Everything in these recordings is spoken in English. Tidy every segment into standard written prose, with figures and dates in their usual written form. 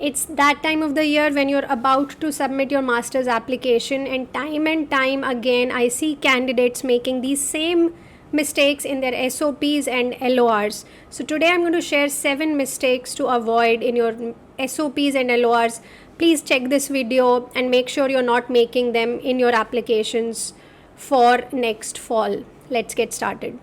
It's that time of the year when you're about to submit your master's application, and time again, I see candidates making these same mistakes in their SOPs and LORs. So, today I'm going to share 7 mistakes to avoid in your SOPs and LORs. Please check this video and make sure you're not making them in your applications for next fall. Let's get started.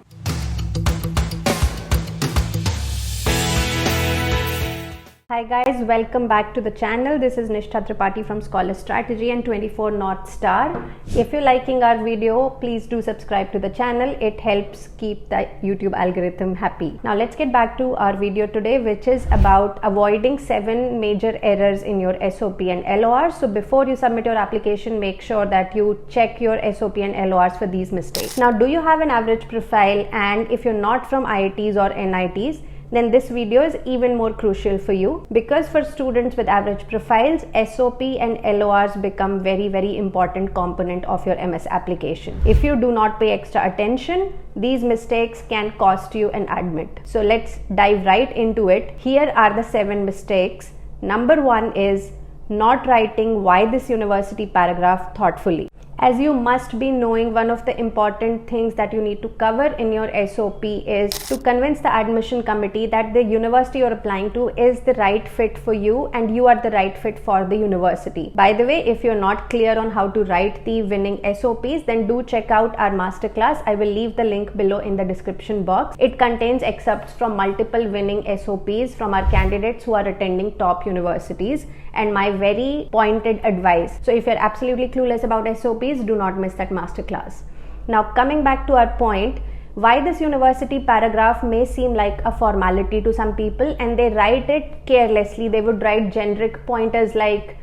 Hi guys, welcome back to the channel. This is Nishtha Tripathi from Scholar Strategy and 24 North Star. If you're liking our video, please do subscribe to the channel. It helps keep the YouTube algorithm happy. Now let's get back to our video today, which is about avoiding 7 major errors in your SOP and LOR. So before you submit your application, make sure that you check your SOP and LORs for these mistakes. Now, do you have an average profile? And if you're not from IITs or NITs, then this video is even more crucial for you, because for students with average profiles, SOP and LORs become very important component of your MS application. If you do not pay extra attention, these mistakes can cost you an admit. So let's dive right into it. Here are the 7 mistakes. Number 1 is not writing "why this university" paragraph thoughtfully. As you must be knowing, one of the important things that you need to cover in your SOP is to convince the admission committee that the university you're applying to is the right fit for you and you are the right fit for the university. By the way, if you're not clear on how to write the winning SOPs, then do check out our masterclass. I will leave the link below in the description box. It contains excerpts from multiple winning SOPs from our candidates who are attending top universities and my very pointed advice. So if you're absolutely clueless about SOPs, do not miss that masterclass. Now, coming back to our point, why this university paragraph may seem like a formality to some people and they write it carelessly. They would write generic pointers like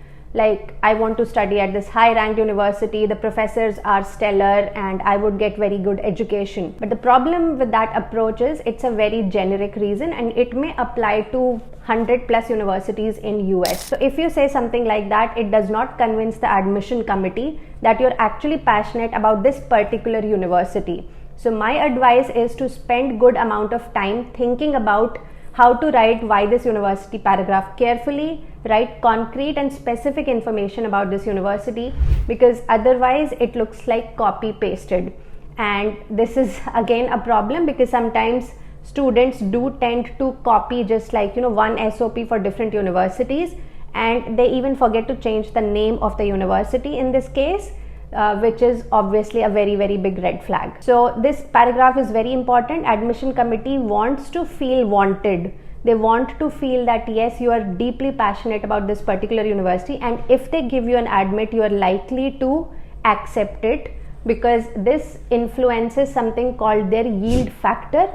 I want to study at this high ranked university, the professors are stellar and I would get very good education. But the problem with that approach is it's a very generic reason and it may apply to 100 plus universities in US. So if you say something like that, it does not convince the admission committee that you're actually passionate about this particular university. So my advice is to spend good amount of time thinking about how to write "why this university" paragraph carefully, write concrete and specific information about this university, because otherwise it looks like copy pasted. And this is again a problem because sometimes students do tend to copy just like one SOP for different universities, and they even forget to change the name of the university in this case, which is obviously a very big red flag. So this paragraph is very important. Admission committee wants to feel wanted. They want to feel that yes, you are deeply passionate about this particular university, and if they give you an admit, you are likely to accept it, because this influences something called their yield factor.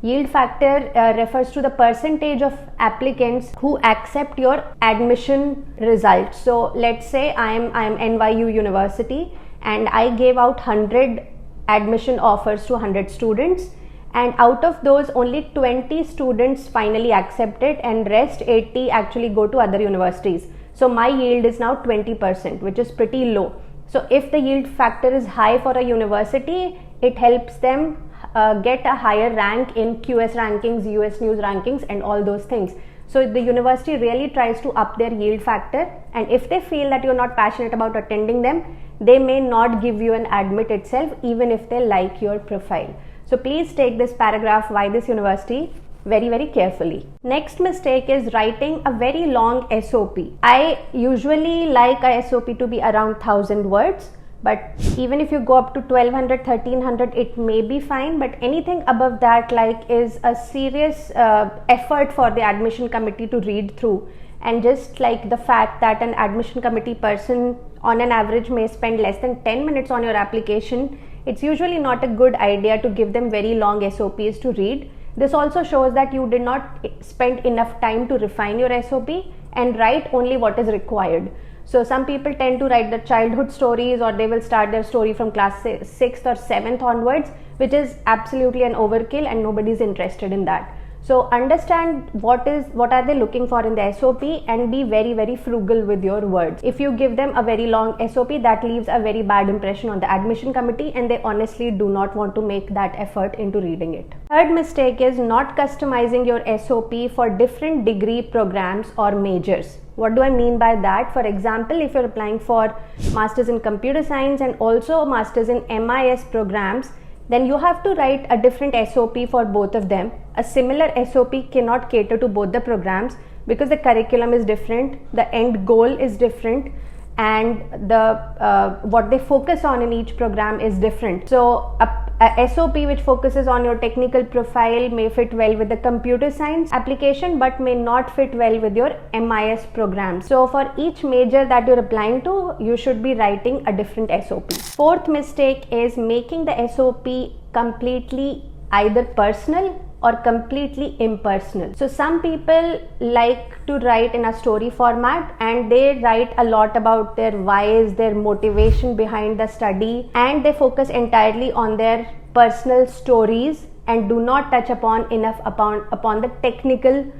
Yield factor refers to the percentage of applicants who accept your admission results. So let's say I am NYU University and I gave out 100 admission offers to 100 students, and out of those only 20 students finally accepted and rest 80 actually go to other universities. So my yield is now 20%, which is pretty low. So if the yield factor is high for a university, it helps them get a higher rank in QS rankings, US News rankings and all those things. So the university really tries to up their yield factor, and if they feel that you're not passionate about attending them, they may not give you an admit itself, even if they like your profile. So please take this paragraph "why this university" very carefully. Next mistake is writing a very long SOP. I usually like a SOP to be around 1000 words. But even if you go up to 1200, 1300, it may be fine. But anything above that is a serious effort for the admission committee to read through. And just like the fact that an admission committee person on an average may spend less than 10 minutes on your application, it's usually not a good idea to give them very long SOPs to read. This also shows that you did not spend enough time to refine your SOP and write only what is required. So some people tend to write the childhood stories, or they will start their story from class 6th or 7th onwards, which is absolutely an overkill and nobody's interested in that. So understand what are they looking for in the SOP, and be very frugal with your words. If you give them a very long SOP, that leaves a very bad impression on the admission committee, and they honestly do not want to make that effort into reading it. Third mistake is not customizing your SOP for different degree programs or majors. What do I mean by that? For example, if you're applying for Masters in Computer Science and also Masters in MIS programs, then you have to write a different SOP for both of them. A similar SOP cannot cater to both the programs because the curriculum is different, the end goal is different, and the what they focus on in each program is different. So a SOP which focuses on your technical profile may fit well with the computer science application but may not fit well with your MIS program. So for each major that you're applying to, you should be writing a different SOP. Fourth mistake is making the SOP completely either personal or completely impersonal. So some people like to write in a story format, and they write a lot about their whys, their motivation behind the study, and they focus entirely on their personal stories and do not touch upon the technical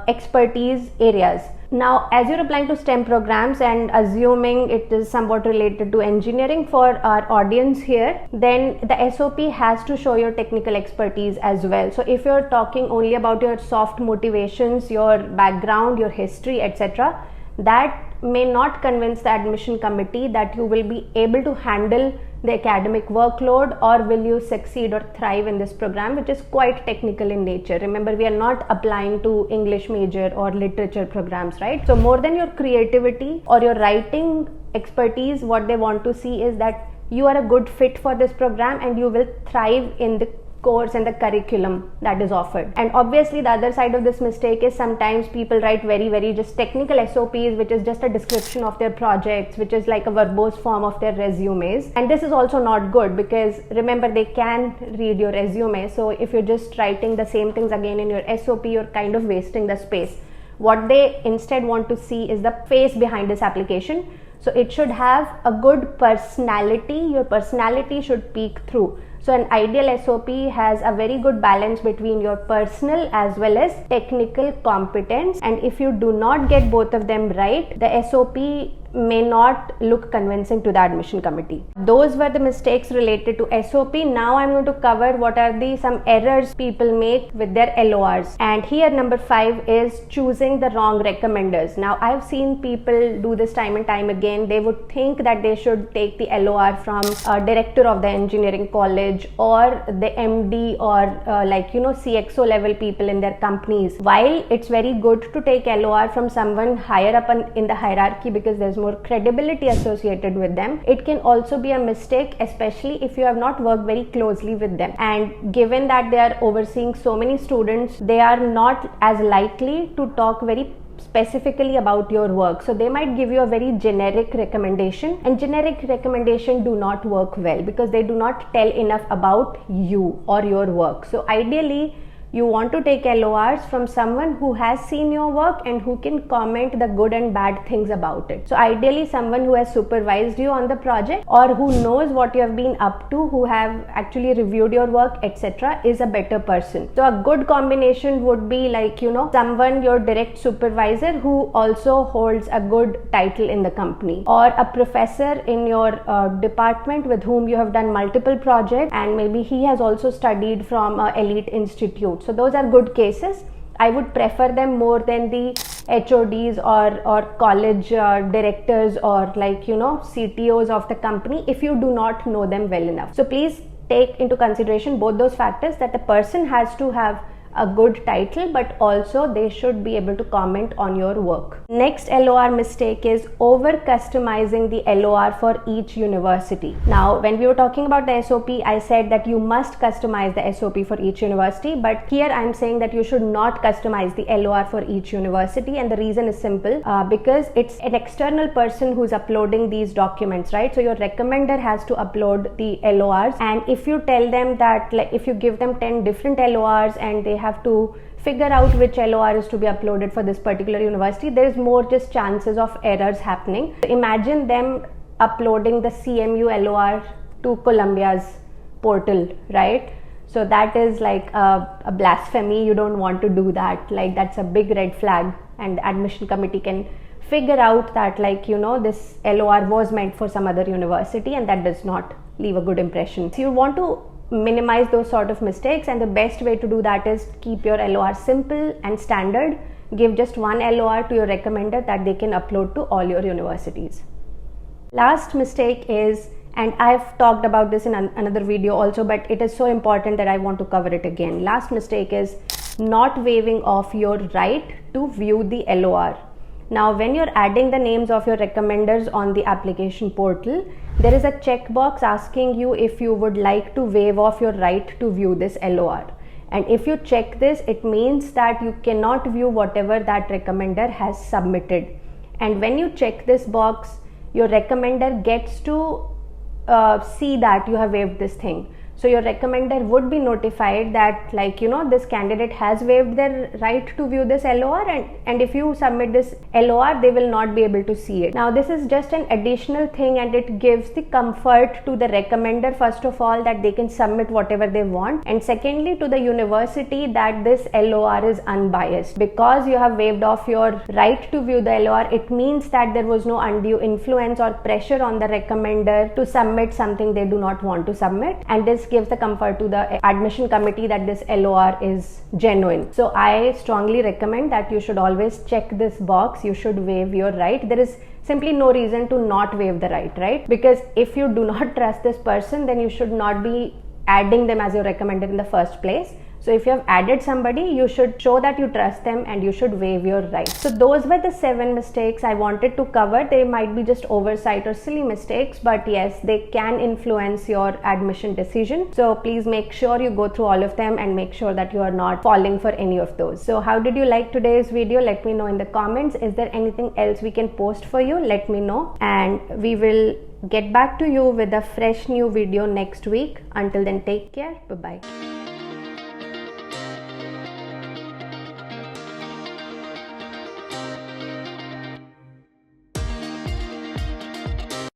expertise areas. Now, as you're applying to STEM programs and assuming it is somewhat related to engineering for our audience here, then the SOP has to show your technical expertise as well. So if you're talking only about your soft motivations, your background, your history, etc., that may not convince the admission committee that you will be able to handle the academic workload, or will you succeed or thrive in this program, which is quite technical in nature. Remember, we are not applying to English major or literature programs, right? So more than your creativity or your writing expertise, what they want to see is that you are a good fit for this program and you will thrive in the course and the curriculum that is offered. And obviously the other side of this mistake is sometimes people write very just technical SOPs, which is just a description of their projects, which is like a verbose form of their resumes. And this is also not good, because remember, they can read your resume. So if you're just writing the same things again in your SOP, you're kind of wasting the space. What they instead want to see is the face behind this application. So it should have a good personality. Your personality should peek through. So an ideal SOP has a very good balance between your personal as well as technical competence. And if you do not get both of them right, the SOP may not look convincing to the admission committee. Those were the mistakes related to SOP. Now I'm going to cover what are some errors people make with their LORs. And here number 5 is choosing the wrong recommenders. Now I've seen people do this time and time again. They would think that they should take the LOR from a director of the engineering college or the MD or CXO level people in their companies. While it's very good to take LOR from someone higher up in the hierarchy because there's more credibility associated with them, it can also be a mistake, especially if you have not worked very closely with them. And given that they are overseeing so many students, they are not as likely to talk very specifically about your work. So they might give you a very generic recommendation, and generic recommendation do not work well because they do not tell enough about you or your work. So ideally, you want to take LORs from someone who has seen your work and who can comment the good and bad things about it. So ideally, someone who has supervised you on the project or who knows what you have been up to, who have actually reviewed your work, etc., is a better person. So a good combination would be someone, your direct supervisor, who also holds a good title in the company, or a professor in your department with whom you have done multiple projects and maybe he has also studied from an elite institute. So those are good cases. I would prefer them more than the HODs or college directors or CTOs of the company if you do not know them well enough. So please take into consideration both those factors, that the person has to have a good title, but also they should be able to comment on your work. Next LOR mistake is over customizing the LOR for each university. Now, when we were talking about the SOP, I said that you must customize the SOP for each university, but here I'm saying that you should not customize the LOR for each university, and the reason is simple, because it's an external person who's uploading these documents, right? So your recommender has to upload the LORs, and if you tell them that, if you give them 10 different LORs and they have to figure out which LOR is to be uploaded for this particular university, there is more just chances of errors happening. Imagine them uploading the CMU LOR to Columbia's portal, right? So that is like a blasphemy. You don't want to do that. Like, that's a big red flag, and the admission committee can figure out that, like, you know, this LOR was meant for some other university, and that does not leave a good impression. So you want to minimize those sort of mistakes, and the best way to do that is keep your LOR simple and standard. Give just one LOR to your recommender that they can upload to all your universities. Last mistake is, and I've talked about this in another video also, but it is so important that I want to cover it again. Last mistake is not waiving off your right to view the LOR. Now, when you're adding the names of your recommenders on the application portal, there is a checkbox asking you if you would like to waive off your right to view this LOR. And if you check this, it means that you cannot view whatever that recommender has submitted. And when you check this box, your recommender gets to see that you have waived this thing. So your recommender would be notified that, like, you know, this candidate has waived their right to view this LOR, and if you submit this LOR, they will not be able to see it. Now, this is just an additional thing, and it gives the comfort to the recommender, first of all, that they can submit whatever they want, and secondly to the university that this LOR is unbiased. Because you have waived off your right to view the LOR, it means that there was no undue influence or pressure on the recommender to submit something they do not want to submit, and this gives the comfort to the admission committee that this LOR is genuine. So I strongly recommend that you should always check this box. You should waive your right. There is simply no reason to not waive the right? Because if you do not trust this person, then you should not be adding them as your recommender in the first place. So if you have added somebody, you should show that you trust them and you should waive your right. So those were the 7 mistakes I wanted to cover. They might be just oversight or silly mistakes, but yes, they can influence your admission decision. So please make sure you go through all of them and make sure that you are not falling for any of those. So how did you like today's video? Let me know in the comments. Is there anything else we can post for you? Let me know, and we will get back to you with a fresh new video next week. Until then, take care. Bye-bye.